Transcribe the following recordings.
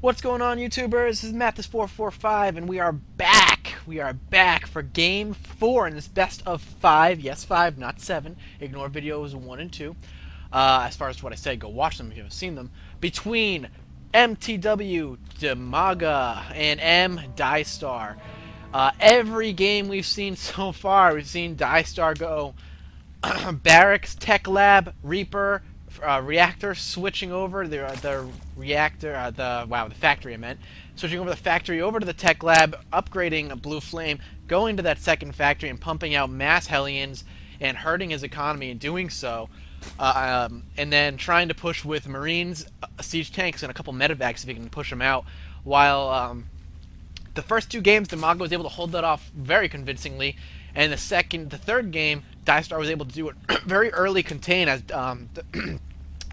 What's going on, YouTubers? This is Matt445, and we are back. We are back for Game 4 in this best of 5. Yes, 5, not 7. Ignore videos 1 and 2. As far as what I said, go watch them if you haven't seen them. Between MTW, Dimaga, and Diestar. Every game we've seen so far, we've seen Diestar go Barracks, Tech Lab, Reaper, reactor, switching over the reactor, the factory I meant, switching over the factory over to the tech lab, upgrading a blue flame, going to that second factory and pumping out mass Hellions and hurting his economy in doing so, and then trying to push with Marines, siege tanks, and a couple medevacs if he can push them out, while the first two games Dimaga was able to hold that off very convincingly, and the third game, Diestar was able to do it very early contain as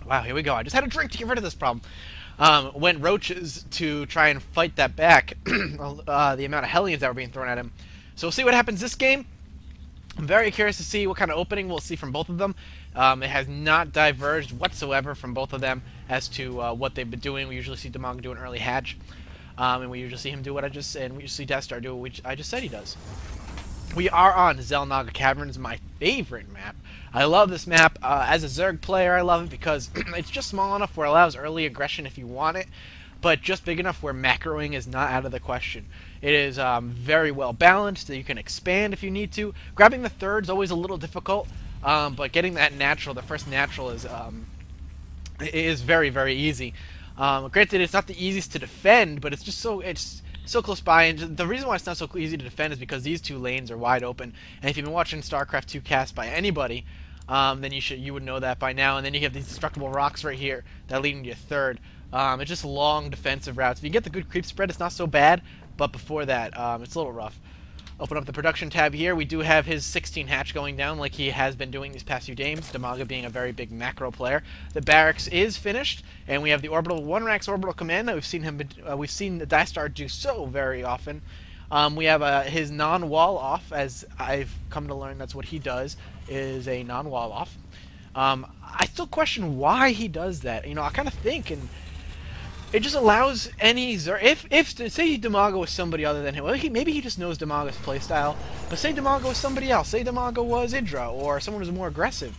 wow, here we go. I just had a drink to get rid of this problem. Went roaches to try and fight that back, the amount of Hellions that were being thrown at him. So we'll see what happens this game. I'm very curious to see what kind of opening we'll see from both of them. It has not diverged whatsoever from both of them as to what they've been doing. We usually see Dimaga do an early hatch, and we usually see him do what I just said, and we usually see Diestar do what I just said he does. We are on Xel'Naga Caverns, my favorite map. I love this map. As a Zerg player, I love it because it's just small enough where it allows early aggression if you want it, but just big enough where macroing is not out of the question. It is very well balanced, that you can expand if you need to. Grabbing the third is always a little difficult, but getting that natural, the first natural, is very, very easy. Granted, it's not the easiest to defend, but it's just so close by, and the reason why it's not so easy to defend is because these two lanes are wide open. And if you've been watching StarCraft 2 cast by anybody, then you would know that by now. And then you have these destructible rocks right here that lead into your third. It's just long defensive routes. If you get the good creep spread, it's not so bad, but before that, it's a little rough. Open up the production tab here. We do have his 16 hatch going down like he has been doing these past few games, Dimaga being a very big macro player. The barracks is finished, and we have the orbital 1-Rax orbital command that we've seen the Diestar do so very often. We have his non-wall off, as I've come to learn that's what he does, is a non-wall off. I still question why he does that. You know, I kind of think, and it just allows any Zerg. If say Dimaga was somebody other than him, well, maybe he just knows Dimaga's playstyle. But say Dimaga was somebody else. Say Dimaga was Idra or someone who's more aggressive.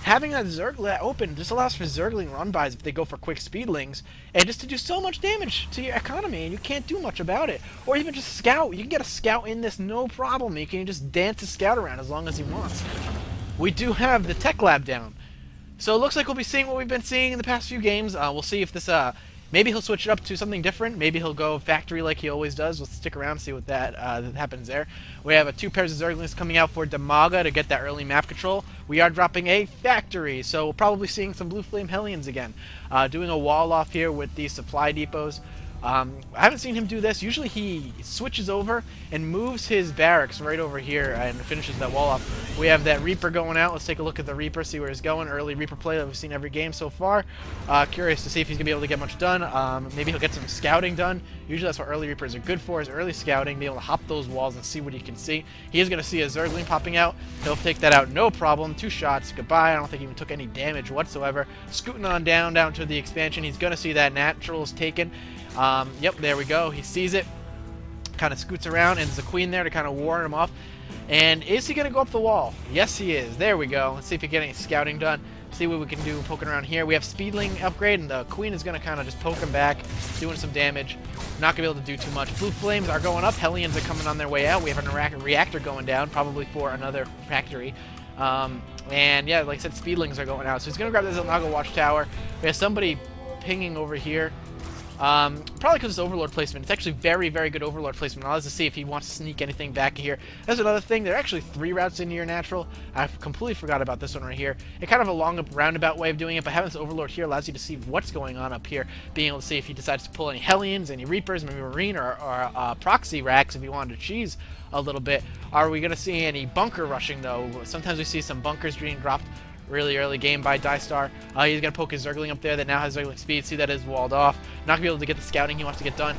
Having that Zerg open just allows for Zergling run-bys if they go for quick speedlings, and just to do so much damage to your economy, and you can't do much about it. Or even just scout. You can get a scout in this no problem. You can just dance a scout around as long as he wants. We do have the tech lab down, so it looks like we'll be seeing what we've been seeing in the past few games. We'll see if this maybe he'll switch it up to something different. Maybe he'll go factory like he always does. We'll stick around and see what that happens there. We have 2 pairs of Zerglings coming out for Dimaga to get that early map control. We are dropping a factory, so we'll probably seeing some Blue Flame Hellions again. Doing a wall off here with these supply depots. I haven't seen him do this. Usually he switches over and moves his barracks right over here and finishes that wall off. We have that Reaper going out. Let's take a look at the Reaper, see where he's going. Early Reaper play that we've seen every game so far. Curious to see if he's going to be able to get much done. Maybe he'll get some scouting done. Usually that's what early Reapers are good for, is early scouting, be able to hop those walls and see what he can see. He is going to see a Zergling popping out. He'll take that out, no problem. 2 shots, goodbye. I don't think he even took any damage whatsoever. Scooting on down to the expansion. He's going to see that natural is taken. Yep, there we go. He sees it, kind of scoots around, and there's a queen there to kind of ward him off. And is he going to go up the wall? Yes, he is. There we go. Let's see if he can get any scouting done. See what we can do poking around here. We have Speedling upgrade, and the queen is going to kind of just poke him back, doing some damage. Not going to be able to do too much. Blue flames are going up. Hellions are coming on their way out. We have a reactor going down, probably for another factory. And yeah, like I said, Speedlings are going out. So he's going to grab the Xel'Naga Watchtower. We have somebody pinging over here. Probably because it's Overlord placement. It's actually very, very good Overlord placement. I'll have to see if he wants to sneak anything back here. That's another thing. There are actually 3 routes into your natural. I completely forgot about this one right here. It's kind of a long roundabout way of doing it, but having this Overlord here allows you to see what's going on up here. Being able to see if he decides to pull any Hellions, any Reapers, maybe Marine, or proxy racks if he wanted to cheese a little bit. Are we going to see any bunker rushing, though? Sometimes we see some bunkers being dropped really early game by Diestar. He's going to poke his Zergling up there that now has Zergling speed. See, that is walled off. Not going to be able to get the scouting he wants to get done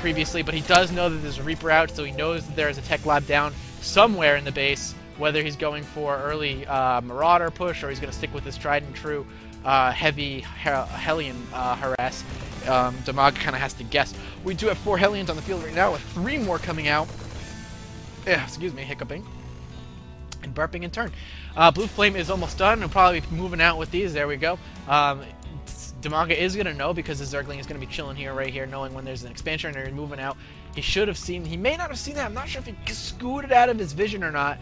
previously, but he does know that there's a Reaper out, so he knows that there is a tech lab down somewhere in the base, whether he's going for early Marauder push or he's going to stick with his tried and true heavy Hellion harass. Dimaga kind of has to guess. We do have 4 Hellions on the field right now, with 3 more coming out. Excuse me, hiccuping. And burping in turn. Blue Flame is almost done. We'll probably be moving out with these. There we go. Dimaga is going to know because the Zergling is going to be chilling here, right here, knowing when there's an expansion or moving out. He should have seen, he may not have seen that. I'm not sure if he scooted out of his vision or not.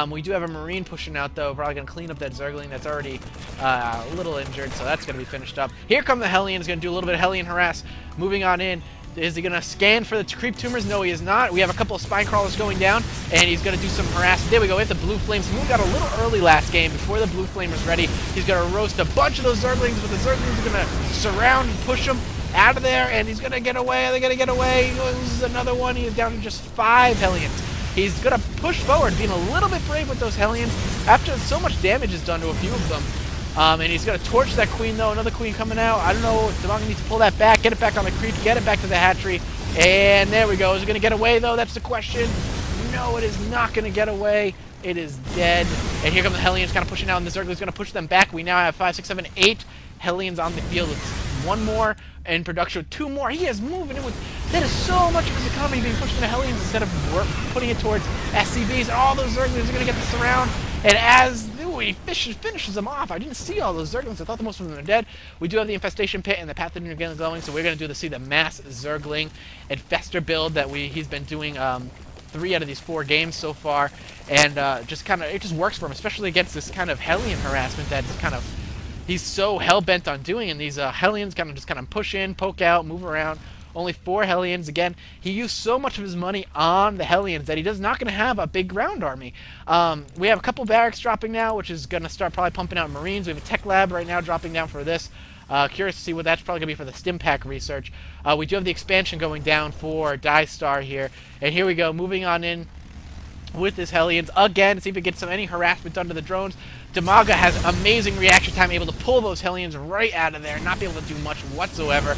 We do have a Marine pushing out, though. Probably going to clean up that Zergling that's already a little injured, so that's going to be finished up. Here come the Hellions. Going to do a little bit of Hellion harass. Moving on in. Is he going to scan for the creep tumors? No, he is not. We have a couple of spine crawlers going down, and he's going to do some harass. There we go. We have the Blue Flames. He moved out a little early last game before the Blue Flame was ready. He's going to roast a bunch of those Zerglings, but the Zerglings are going to surround and push him out of there, and he's going to get away. They're going to get away. He loses another one. He's down to just 5 Hellions. He's going to push forward, being a little bit brave with those Hellions after so much damage is done to a few of them. And he's going to torch that Queen, though. Another Queen coming out. I don't know. Dimaga needs to pull that back, get it back on the creep, get it back to the hatchery. And there we go. Is it going to get away, though? That's the question. No, it is not going to get away. It is dead. And here come the Hellions kind of pushing out, and the Zergling is going to push them back. We now have 5, 6, 7, 8 Hellions on the field. It's 1 more in production. 2 more. He is moving in with... That is so much of his economy being pushed into Hellions instead of putting it towards SCVs. And all those Zerglings are going to get the surround. And as he finishes them off, I didn't see all those Zerglings. I thought the most of them are dead. We do have the Infestation Pit and the Pathogen again going, so we're going to see the mass Zergling Infester build that he's been doing 3 out of these 4 games so far. And it just works for him, especially against this kind of Hellion harassment that's kind of... He's so hell-bent on doing, and these Hellions kind of push in, poke out, move around. Only 4 Hellions. Again, he used so much of his money on the Hellions that he does not going to have a big ground army. We have a couple barracks dropping now, which is going to start probably pumping out Marines. We have a tech lab right now dropping down for this. Curious to see what that's probably going to be for the stim pack research. We do have the expansion going down for Diestar here. And here we go, moving on in with his Hellions again, see if we get any harassment done to the drones. Dimaga has amazing reaction time, able to pull those Hellions right out of there, not be able to do much whatsoever.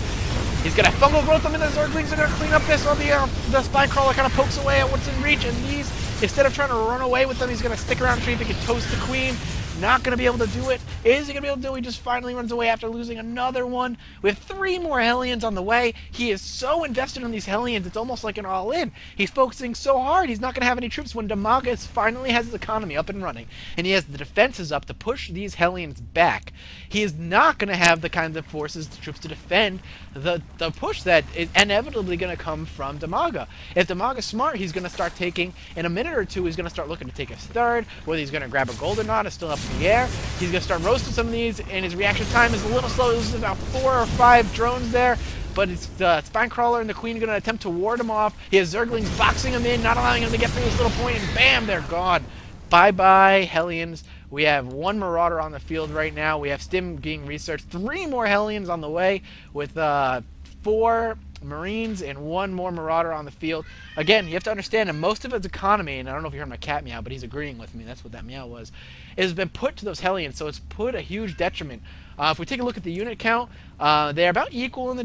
He's going to fungal growth them, and the Zerglings are going to clean up this while the Spine Crawler kind of pokes away at what's in reach, and these, instead of trying to run away with them, he's going to stick around, see if he can toast the Queen. Not going to be able to do it. Is he going to be able to do it? He just finally runs away after losing another one. We have 3 more Hellions on the way. He is so invested in these Hellions, it's almost like an all-in. He's focusing so hard, he's not going to have any troops when Dimaga finally has his economy up and running. And he has the defenses up to push these Hellions back. He is not going to have the kinds of forces, the troops to defend the push that is inevitably going to come from Dimaga. If Dimaga's smart, he's going to start taking, in a minute or 2, he's going to start looking to take his 3rd. Whether he's going to grab a gold or not is still up in the air. He's going to start roasting some of these, and his reaction time is a little slow. This is about 4 or 5 drones there, but it's the Spine Crawler and the Queen are going to attempt to ward him off. He has Zerglings boxing him in, not allowing him to get through this little point, and bam, they're gone. Bye-bye, Hellions. We have 1 Marauder on the field right now. We have Stim being researched. 3 more Hellions on the way with 4 Marines and 1 more Marauder on the field. Again, you have to understand that most of its economy, and I don't know if you heard my cat meow, but he's agreeing with me, that's what that meow was, has been put to those Hellions, so it's put a huge detriment. If we take a look at the unit count, they're about equal in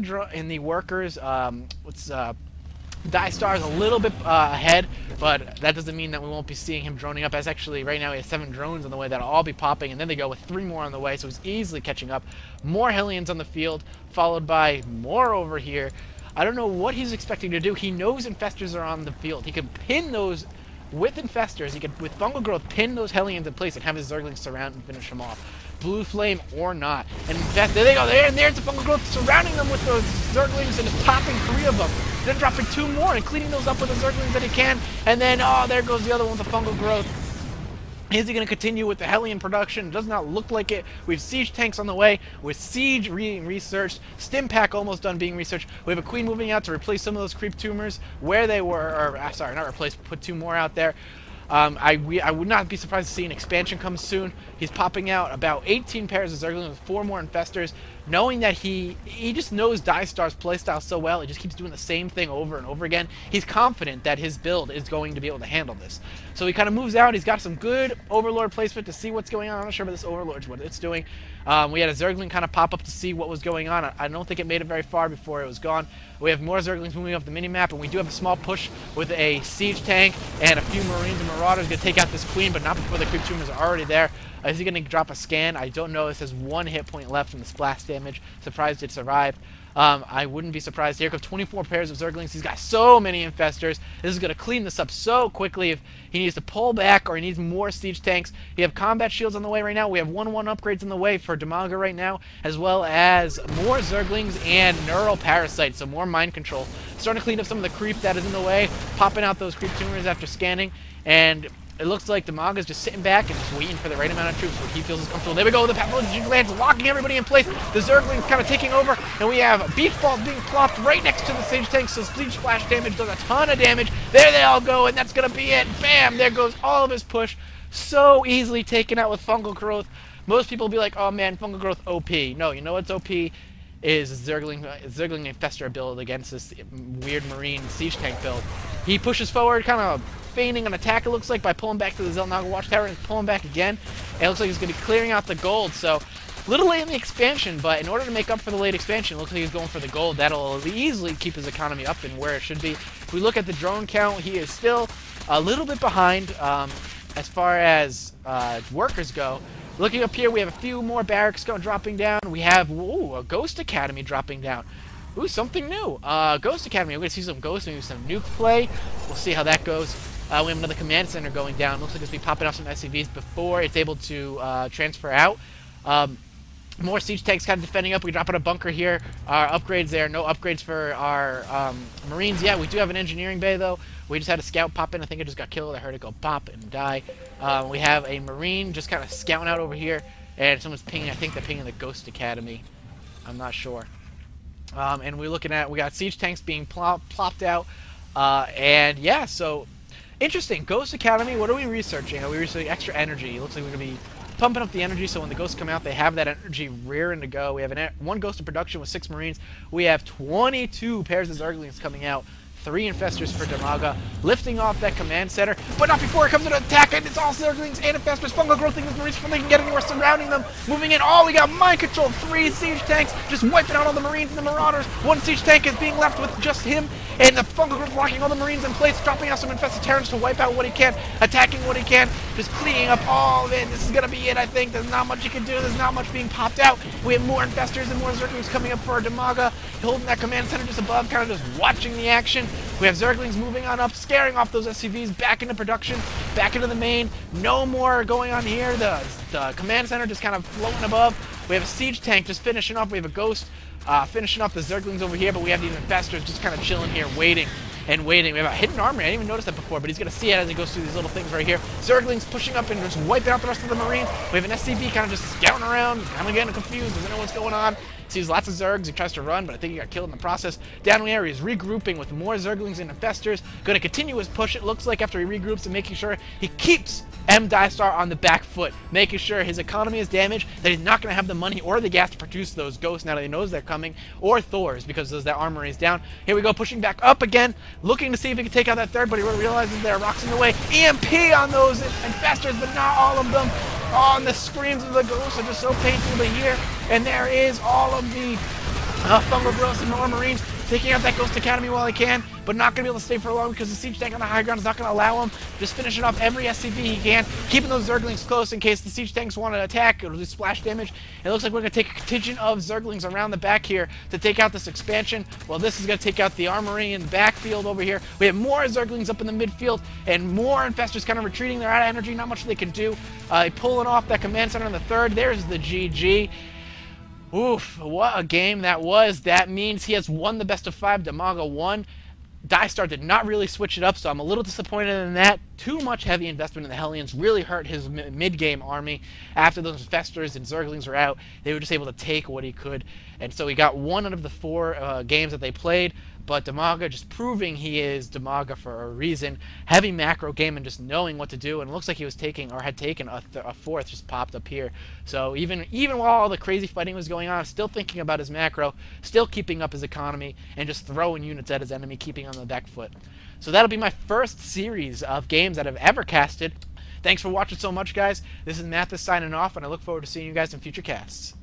the workers. Diestar is a little bit ahead, but that doesn't mean that we won't be seeing him droning up, as actually right now he has 7 drones on the way that'll all be popping, and then they go with 3 more on the way, so he's easily catching up. More Hellions on the field, followed by more over here. I don't know what he's expecting to do. He knows Infestors are on the field. He can pin those with Infestors. He could, with Fungal Growth, pin those Hellions in place and have his Zerglings surround and finish them off. Blue Flame or not. And there they go. There's the Fungal Growth surrounding them with those Zerglings and just popping 3 of them. Then dropping 2 more and cleaning those up with the Zerglings that he can. And then, oh, there goes the other one with the Fungal Growth. Is he going to continue with the Hellion production? Does not look like it. We have Siege tanks on the way, with Siege being researched, Stim Pack almost done being researched. We have a Queen moving out to replace some of those creep tumors where they were, or sorry, not replace, put 2 more out there. I would not be surprised to see an expansion come soon. He's popping out about 18 pairs of Zerglings with 4 more Infestors. knowing that he just knows Diestar's playstyle so well, he just keeps doing the same thing over and over again. He's confident that his build is going to be able to handle this. So he kind of moves out. He's got some good Overlord placement to see what's going on. I'm not sure about this Overlord, what it's doing. We had a Zergling kind of pop up to see what was going on. I don't think it made it very far before it was gone. We have more Zerglings moving up the minimap, and we do have a small push with a siege tank and a few Marines and Marauders going to take out this Queen, but not before the creep tumors are already there. Is he going to drop a scan? I don't know. It says 1 hit point left from the splash damage. Surprised it survived. I wouldn't be surprised. Here comes 24 pairs of Zerglings. He's got so many Infestors. This is going to clean this up so quickly if he needs to pull back or he needs more siege tanks. We have combat shields on the way right now. We have 1-1 upgrades on the way for Dimaga right now, as well as more Zerglings and Neural Parasites, so more mind control. Starting to clean up some of the creep that is in the way, popping out those creep tumors after scanning, and it looks like Dimaga's just sitting back and just waiting for the right amount of troops where he feels is comfortable. There we go, the Pathologic Lands locking everybody in place. The Zerglings kind of taking over, and we have Beach Balls being plopped right next to the Siege Tank, so Siege Splash damage does a ton of damage. There they all go, and that's going to be it. Bam! There goes all of his push. So easily taken out with Fungal Growth. Most people will be like, oh man, Fungal Growth OP. No, you know what's OP? Is Zergling Infestor build against this weird Marine Siege Tank build. He pushes forward, kind of feigning an attack, it looks like, by pulling back to the Xel'Naga Watchtower and pulling back again. And it looks like he's going to be clearing out the gold, so a little late in the expansion, but in order to make up for the late expansion, it looks like he's going for the gold. That'll easily keep his economy up and where it should be. If we look at the drone count, he is still a little bit behind as far as workers go. Looking up here, we have a few more barracks dropping down. We have, ooh, a Ghost Academy dropping down. Ooh, something new. Ghost Academy. We're going to see some ghosts, maybe some nuke play. We'll see how that goes. We have another command center going down. Looks like it's going to be popping off some SCVs before it's able to transfer out. More siege tanks kind of defending up. We drop out a bunker here. Our upgrades there. No upgrades for our Marines yet. We do have an engineering bay, though. We just had a scout pop in. I think it just got killed. I heard it go pop and die. We have a Marine just kind of scouting out over here. And someone's pinging. I think they're pinging the Ghost Academy. I'm not sure. And we're looking at, we got siege tanks being plopped out. And yeah, so interesting. Ghost Academy, what are we researching? Are we researching extra energy? It looks like we're going to be pumping up the energy, so when the ghosts come out, they have that energy rearing to go. We have one ghost in production with 6 Marines. We have 22 pairs of Zerglings coming out. 3 Infestors for Dimaga, lifting off that command center, but not before it comes to an attack, and it's all Zerglings and Infestors. Fungal Growth things Marines before they can get anywhere, surrounding them, moving in. Oh, we got mind control, 3 siege tanks, just wiping out all the Marines and the Marauders. 1 siege tank is being left with just him, and the Fungal Growth locking all the Marines in place, dropping out some infested Terrans to wipe out what he can, attacking what he can, just cleaning up all of it. This is going to be it, I think. There's not much you can do. There's not much being popped out. We have more Infestors and more Zerglings coming up for Dimaga, holding that command center just above, kind of just watching the action. We have Zerglings moving on up, scaring off those SCVs, back into production, back into the main. No more going on here. The command center just kind of floating above. We have a siege tank just finishing off. We have a ghost finishing off the Zerglings over here, but we have these Infestors just kind of chilling here, waiting and waiting. We have a hidden army. I didn't even notice that before, but he's going to see it as he goes through these little things right here. Zerglings pushing up and just wiping out the rest of the Marines. We have an SCV kind of just scouting around, kind of getting confused, doesn't know what's going on. Sees lots of Zergs, he tries to run, but I think he got killed in the process. Down here, he's regrouping with more Zerglings and Infestors. Going to continue his push, it looks like, after he regroups and making sure he keeps Diestar on the back foot, making sure his economy is damaged, that he's not going to have the money or the gas to produce those ghosts now that he knows they're coming, or Thors, because that armory is down. Here we go, pushing back up again, looking to see if he can take out that third, but he realizes there are rocks in the way. EMP on those Infestors, but not all of them. Oh, and the screams of the ghosts are just so painful to hear. And there is all of the Fungal Growth and more Marines taking out that Ghost Academy while he can, but not going to be able to stay for long because the siege tank on the high ground is not going to allow him. Just finishing off every SCV he can, keeping those Zerglings close in case the siege tanks want to attack. It'll do splash damage. It looks like we're going to take a contingent of Zerglings around the back here to take out this expansion. Well, this is going to take out the armory in the backfield over here. We have more Zerglings up in the midfield and more Infestors kind of retreating. They're out of energy, not much they can do. Pulling off that command center in the third. There's the GG. Oof, what a game that was. That means he has won the best of 5. Dimaga won. Diestar did not really switch it up, so I'm a little disappointed in that. too much heavy investment in the Hellions really hurt his mid-game army. After those Festers and Zerglings were out, they were just able to take what he could. And so he got 1 out of the 4 games that they played, but Dimaga just proving he is Dimaga for a reason. Heavy macro game and just knowing what to do, and it looks like he was taking, or had taken, a 4th just popped up here. So even while all the crazy fighting was going on, still thinking about his macro, still keeping up his economy, and just throwing units at his enemy, keeping on the back foot. So that'll be my first series of games that I've ever casted. Thanks for watching so much, guys. This is Mathis signing off, and I look forward to seeing you guys in future casts.